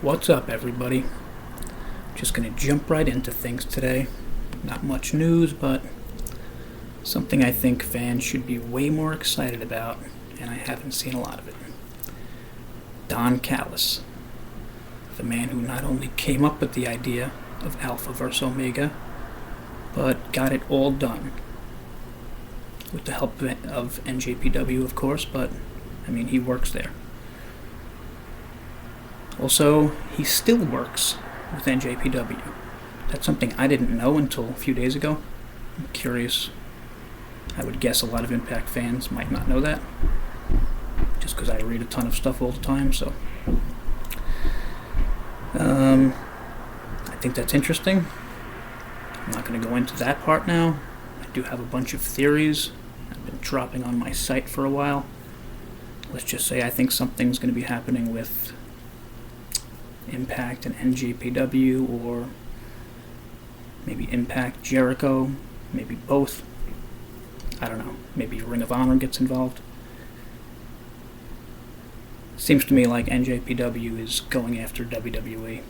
What's up, everybody? Just gonna jump right into things today. Not much news, but something I think fans should be way more excited about, and I haven't seen a lot of it. Don Callis, the man who not only came up with the idea of Alpha versus Omega, but got it all done. With the help of NJPW, of course, but he works there. Also, he still works with NJPW. That's something I didn't know until a few days ago. I'm curious. I would guess a lot of Impact fans might not know that, just because I read a ton of stuff all the time, so. I think that's interesting. I'm not going to go into that part now. I do have a bunch of theories I've been dropping on my site for a while. Let's just say I think something's going to be happening with Impact and NJPW, or maybe Impact Jericho, maybe both. I don't know. Maybe Ring of Honor gets involved. Seems to me like NJPW is going after WWE.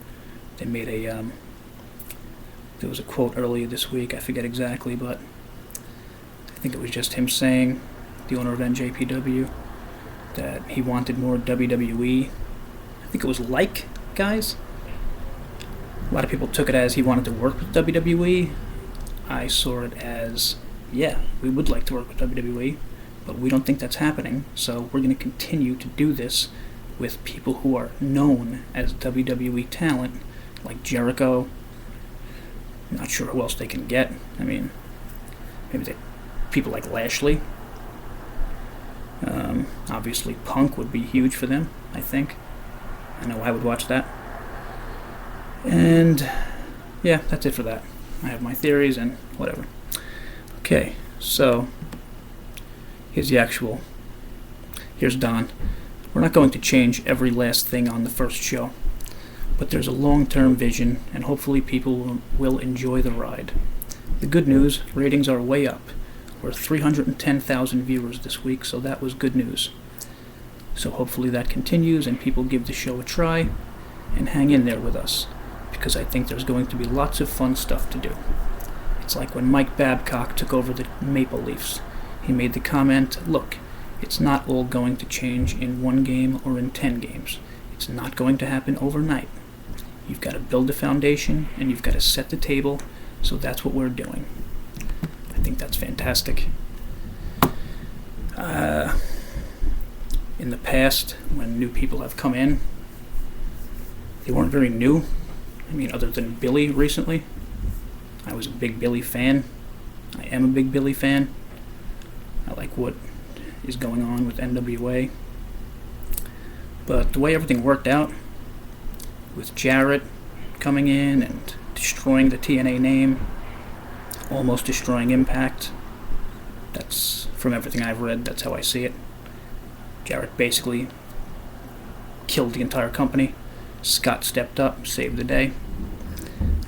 They made there was a quote earlier this week, I forget exactly, but I think it was just him saying, the owner of NJPW, that he wanted more WWE. I think it was guys. A lot of people took it as he wanted to work with WWE. I saw it as, yeah, we would like to work with WWE, but we don't think that's happening, so we're going to continue to do this with people who are known as WWE talent, like Jericho. I'm not sure who else they can get. Maybe people like Lashley. Obviously, Punk would be huge for them, I think. I know I would watch that. And, yeah, that's it for that. I have my theories and whatever. Okay, so here's Don. We're not going to change every last thing on the first show, but there's a long-term vision, and hopefully people will enjoy the ride. The good news, ratings are way up. We're 310,000 viewers this week, so that was good news. So hopefully that continues and people give the show a try and hang in there with us, because I think there's going to be lots of fun stuff to do. It's like when Mike Babcock took over the Maple Leafs. He made the comment, look, it's not all going to change in 1 game or in 10 games. It's not going to happen overnight. You've got to build a foundation and you've got to set the table, so that's what we're doing. I think that's fantastic. In the past, when new people have come in, they weren't very new. Other than Billy recently. I was a big Billy fan. I am a big Billy fan. I like what is going on with NWA. But the way everything worked out, with Jarrett coming in and destroying the TNA name, almost destroying Impact, that's, from everything I've read, that's how I see it. Jarrett basically killed the entire company. Scott stepped up, saved the day.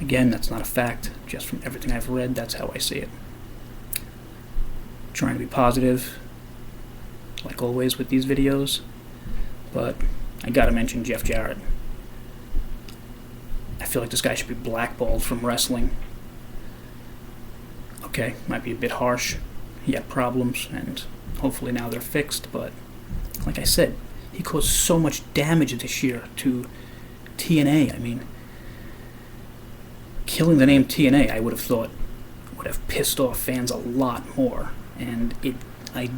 Again, that's not a fact. Just from everything I've read, that's how I see it. Trying to be positive, like always with these videos, but I gotta mention Jeff Jarrett. I feel like this guy should be blackballed from wrestling. Okay, might be a bit harsh. He had problems, and hopefully now they're fixed, but like I said, he caused so much damage this year to TNA. Killing the name TNA, I would have thought, would have pissed off fans a lot more, and I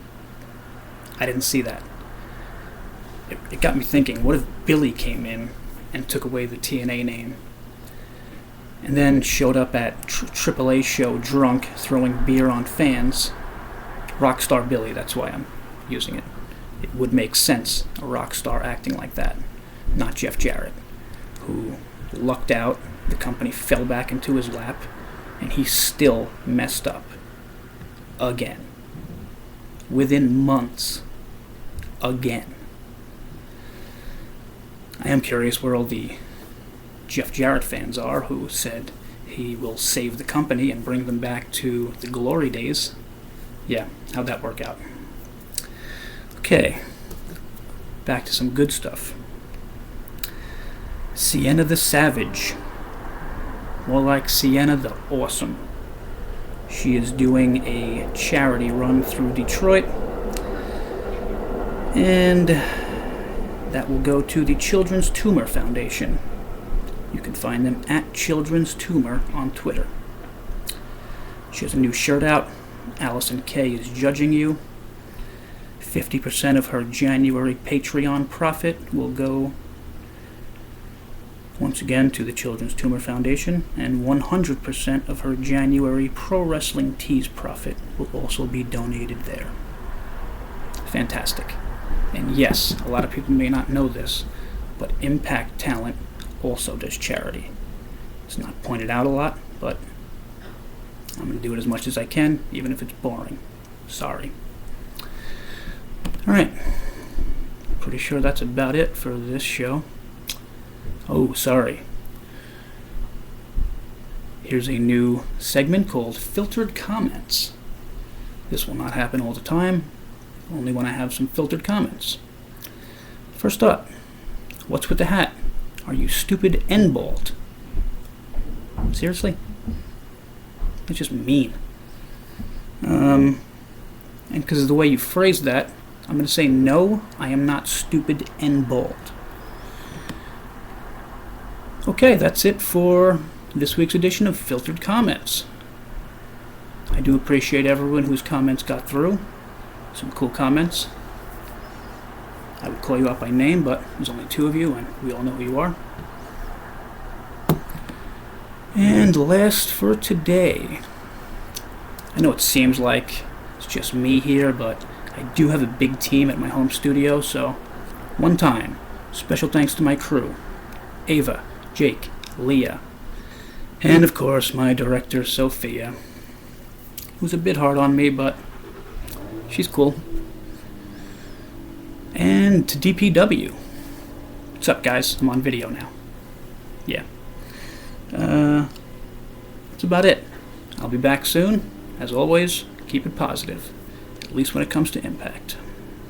didn't see that. It got me thinking, what if Billy came in and took away the TNA name, and then showed up at AAA show drunk, throwing beer on fans? Rockstar Billy, that's why I'm using it. It would make sense, a rock star acting like that, not Jeff Jarrett, who lucked out, the company fell back into his lap, and he still messed up. Again. Within months. Again. I am curious where all the Jeff Jarrett fans are who said he will save the company and bring them back to the glory days. Yeah, how'd that work out? Okay, back to some good stuff. Sienna the Savage. More like Sienna the Awesome. She is doing a charity run through Detroit, and that will go to the Children's Tumor Foundation. You can find them at Children's Tumor on Twitter. She has a new shirt out. Allison K is judging you. 50% of her January Patreon profit will go once again to the Children's Tumor Foundation, and 100% of her January Pro Wrestling Tees profit will also be donated there. Fantastic. And yes, a lot of people may not know this, but Impact Talent also does charity. It's not pointed out a lot, but I'm going to do it as much as I can, even if it's boring. Sorry. Alright. Pretty sure that's about it for this show. Oh, sorry. Here's a new segment called Filtered Comments. This will not happen all the time, only when I have some filtered comments. First up, what's with the hat? Are you stupid and bald? Seriously? It's just mean. And because of the way you phrased that, I'm going to say no, I am not stupid and bald. Okay, that's it for this week's edition of Filtered Comments. I do appreciate everyone whose comments got through. Some cool comments. I would call you out by name, but there's only two of you, and we all know who you are. And last for today, I know it seems like it's just me here, but I do have a big team at my home studio, so one time, special thanks to my crew, Ava, Jake, Leah, and of course my director, Sophia, who's a bit hard on me, but she's cool. And to DPW. What's up, guys? I'm on video now. Yeah. That's about it. I'll be back soon. As always, keep it positive, at least when it comes to Impact.